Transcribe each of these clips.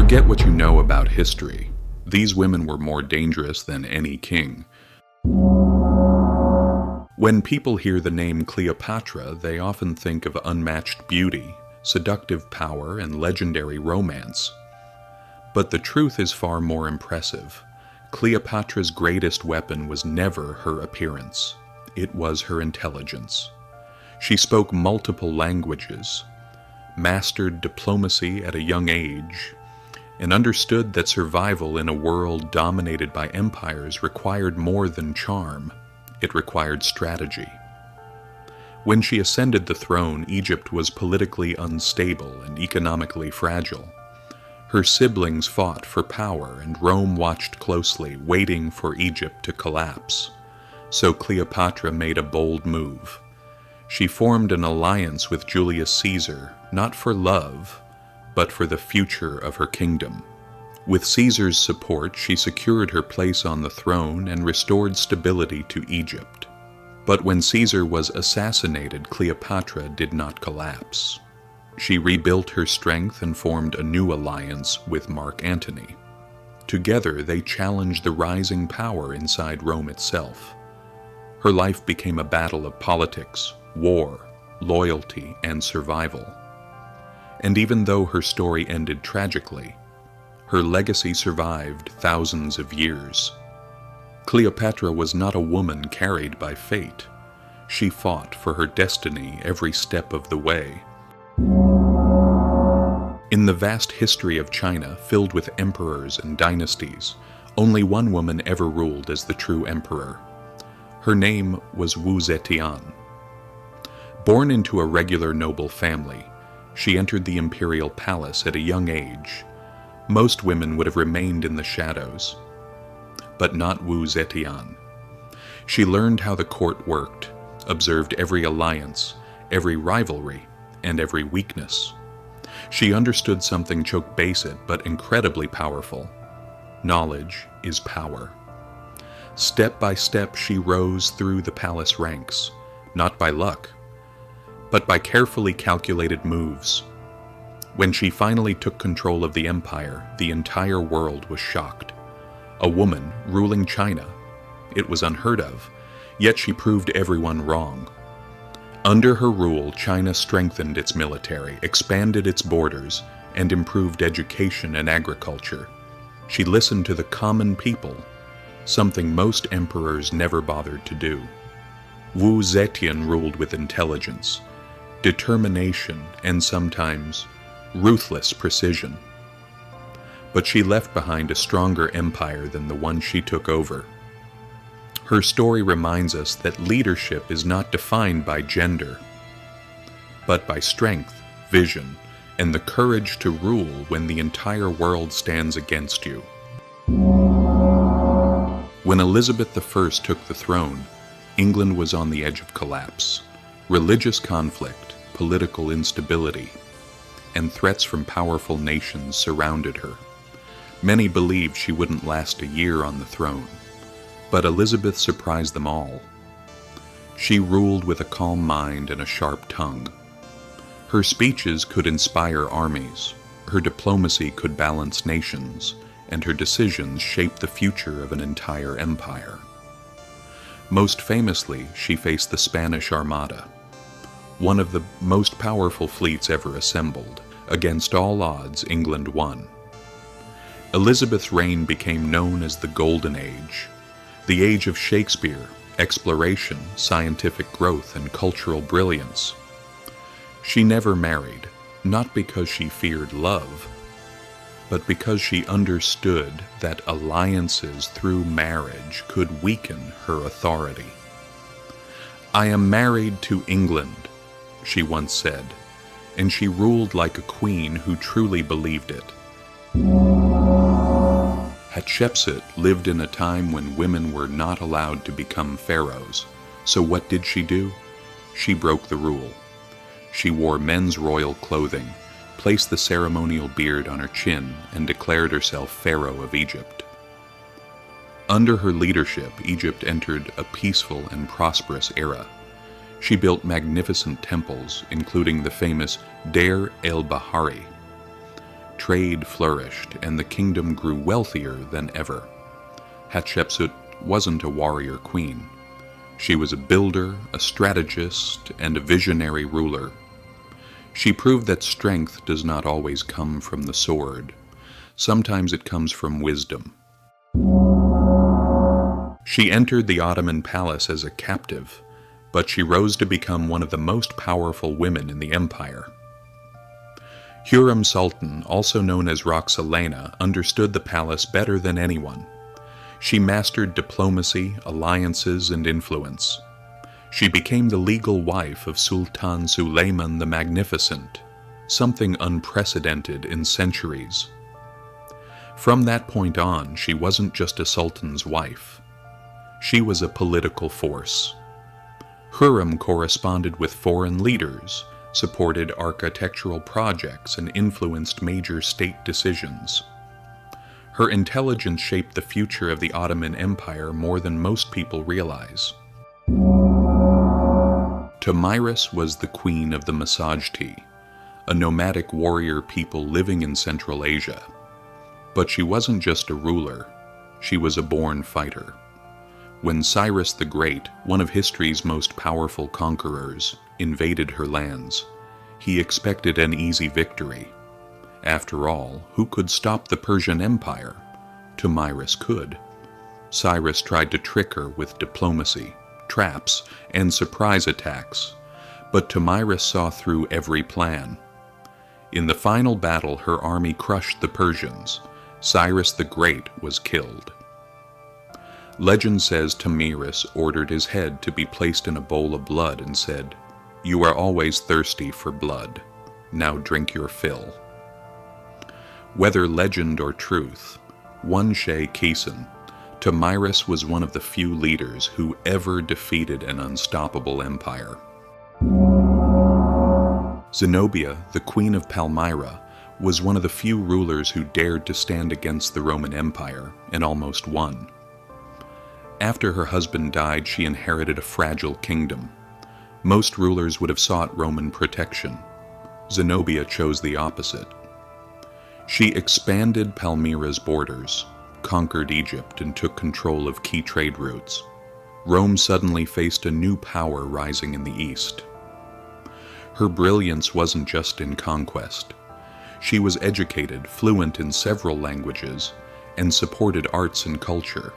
Forget what you know about history. These women were more dangerous than any king. When people hear the name Cleopatra, they often think of unmatched beauty, seductive power, and legendary romance. But the truth is far more impressive. Cleopatra's greatest weapon was never her appearance. It was her intelligence. She spoke multiple languages, mastered diplomacy at a young age, and understood that survival in a world dominated by empires required more than charm. It required strategy. When she ascended the throne, Egypt was politically unstable and economically fragile. Her siblings fought for power, and Rome watched closely, waiting for Egypt to collapse. So Cleopatra made a bold move. She formed an alliance with Julius Caesar, not for love, but for the future of her kingdom. With Caesar's support, she secured her place on the throne and restored stability to Egypt. But when Caesar was assassinated, Cleopatra did not collapse. She rebuilt her strength and formed a new alliance with Mark Antony. Together, they challenged the rising power inside Rome itself. Her life became a battle of politics, war, loyalty, and survival. And even though her story ended tragically, her legacy survived thousands of years. Cleopatra was not a woman carried by fate. She fought for her destiny every step of the way. In the vast history of China, filled with emperors and dynasties, only one woman ever ruled as the true emperor. Her name was Zetian. Born into a regular noble family, she entered the imperial palace at a young age. Most women would have remained in the shadows, but not Zetian. She learned how the court worked, observed every alliance, every rivalry, and every weakness. She understood something choke basic but incredibly powerful. Knowledge is power. Step by step she rose through the palace ranks, not by luck, but by carefully calculated moves. When she finally took control of the empire, the entire world was shocked. A woman ruling China. It was unheard of, yet she proved everyone wrong. Under her rule, China strengthened its military, expanded its borders, and improved education and agriculture. She listened to the common people, something most emperors never bothered to do. Zetian ruled with intelligence, determination, and sometimes ruthless precision. But she left behind a stronger empire than the one she took over. Her story reminds us that leadership is not defined by gender, but by strength, vision, and the courage to rule when the entire world stands against you. When Elizabeth I took the throne, England was on the edge of collapse. Religious conflict, political instability, and threats from powerful nations surrounded her. Many believed she wouldn't last a year on the throne, but Elizabeth surprised them all. She ruled with a calm mind and a sharp tongue. Her speeches could inspire armies, her diplomacy could balance nations, and her decisions shaped the future of an entire empire. Most famously, she faced the Spanish Armada, one of the most powerful fleets ever assembled. Against all odds, England won. Elizabeth's reign became known as the Golden Age, the age of Shakespeare, exploration, scientific growth, and cultural brilliance. She never married, not because she feared love, but because she understood that alliances through marriage could weaken her authority. "I am married to England," she once said, and she ruled like a queen who truly believed it. Hatshepsut lived in a time when women were not allowed to become pharaohs. So what did she do? She broke the rule. She wore men's royal clothing, placed the ceremonial beard on her chin, and declared herself Pharaoh of Egypt. Under her leadership, Egypt entered a peaceful and prosperous era. She built magnificent temples, including the famous Deir el-Bahari. Trade flourished, and the kingdom grew wealthier than ever. Hatshepsut wasn't a warrior queen. She was a builder, a strategist, and a visionary ruler. She proved that strength does not always come from the sword. Sometimes it comes from wisdom. She entered the Ottoman palace as a captive, but she rose to become one of the most powerful women in the empire. Hürrem Sultan, also known as Roxelana, understood the palace better than anyone. She mastered diplomacy, alliances, and influence. She became the legal wife of Sultan Suleiman the Magnificent, something unprecedented in centuries. From that point on, she wasn't just a sultan's wife. She was a political force. Hürrem corresponded with foreign leaders, supported architectural projects, and influenced major state decisions. Her intelligence shaped the future of the Ottoman Empire more than most people realize. Tomyris was the queen of the Masajti, a nomadic warrior people living in Central Asia. But she wasn't just a ruler, she was a born fighter. When Cyrus the Great, one of history's most powerful conquerors, invaded her lands, he expected an easy victory. After all, who could stop the Persian Empire? Tomyris could. Cyrus tried to trick her with diplomacy, traps, and surprise attacks, but Tomyris saw through every plan. In the final battle, her army crushed the Persians. Cyrus the Great was killed. Legend says Tomyris ordered his head to be placed in a bowl of blood and said, "You are always thirsty for blood. Now drink your fill." Whether legend or truth, one Shea Keeson, Tomyris was one of the few leaders who ever defeated an unstoppable empire. Zenobia, the queen of Palmyra, was one of the few rulers who dared to stand against the Roman Empire and almost won. After her husband died, she inherited a fragile kingdom. Most rulers would have sought Roman protection. Zenobia chose the opposite. She expanded Palmyra's borders, conquered Egypt, and took control of key trade routes. Rome suddenly faced a new power rising in the east. Her brilliance wasn't just in conquest. She was educated, fluent in several languages, and supported arts and culture.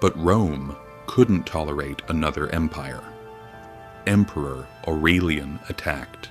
But Rome couldn't tolerate another empire. Emperor Aurelian attacked.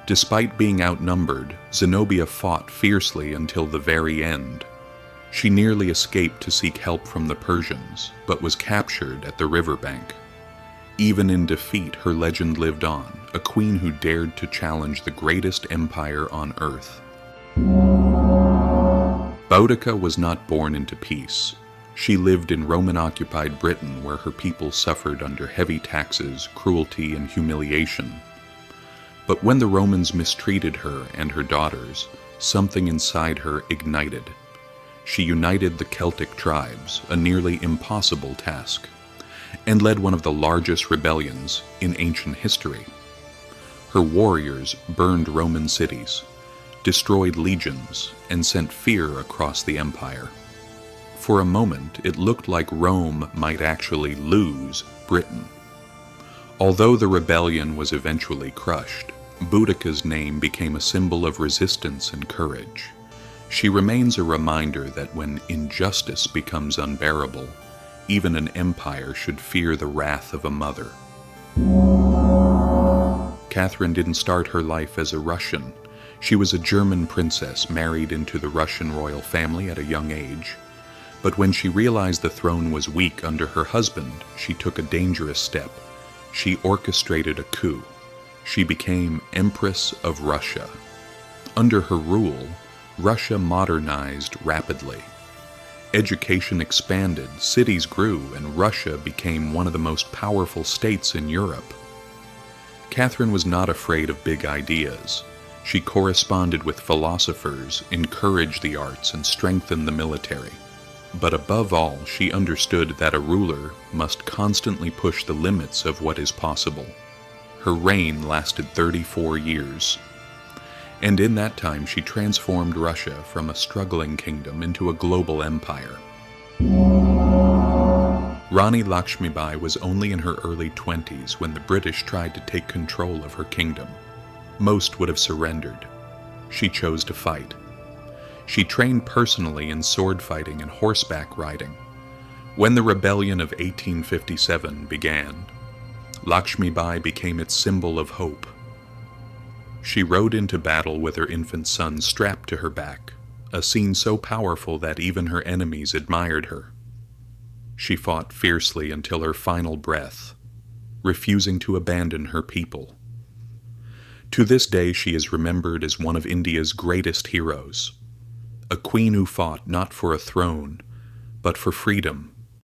Despite being outnumbered, Zenobia fought fiercely until the very end. She nearly escaped to seek help from the Persians, but was captured at the riverbank. Even in defeat, her legend lived on, a queen who dared to challenge the greatest empire on earth. Boudica was not born into peace. She lived in Roman-occupied Britain, where her people suffered under heavy taxes, cruelty, and humiliation. But when the Romans mistreated her and her daughters, something inside her ignited. She united the Celtic tribes, a nearly impossible task, and led one of the largest rebellions in ancient history. Her warriors burned Roman cities, destroyed legions, and sent fear across the empire. For a moment, it looked like Rome might actually lose Britain. Although the rebellion was eventually crushed, Boudica's name became a symbol of resistance and courage. She remains a reminder that when injustice becomes unbearable, even an empire should fear the wrath of a mother. Catherine didn't start her life as a Russian. She was a German princess married into the Russian royal family at a young age. But when she realized the throne was weak under her husband, she took a dangerous step. She orchestrated a coup. She became Empress of Russia. Under her rule, Russia modernized rapidly. Education expanded, cities grew, and Russia became one of the most powerful states in Europe. Catherine was not afraid of big ideas. She corresponded with philosophers, encouraged the arts, and strengthened the military. But above all, she understood that a ruler must constantly push the limits of what is possible. Her reign lasted 34 years. And in that time she transformed Russia from a struggling kingdom into a global empire. Rani Lakshmibai was only in her early 20s when the British tried to take control of her kingdom. Most would have surrendered. She chose to fight. She trained personally in sword fighting and horseback riding. When the rebellion of 1857 began, Lakshmibai became its symbol of hope. She rode into battle with her infant son strapped to her back, a scene so powerful that even her enemies admired her. She fought fiercely until her final breath, refusing to abandon her people. To this day she is remembered as one of India's greatest heroes, a queen who fought not for a throne, but for freedom,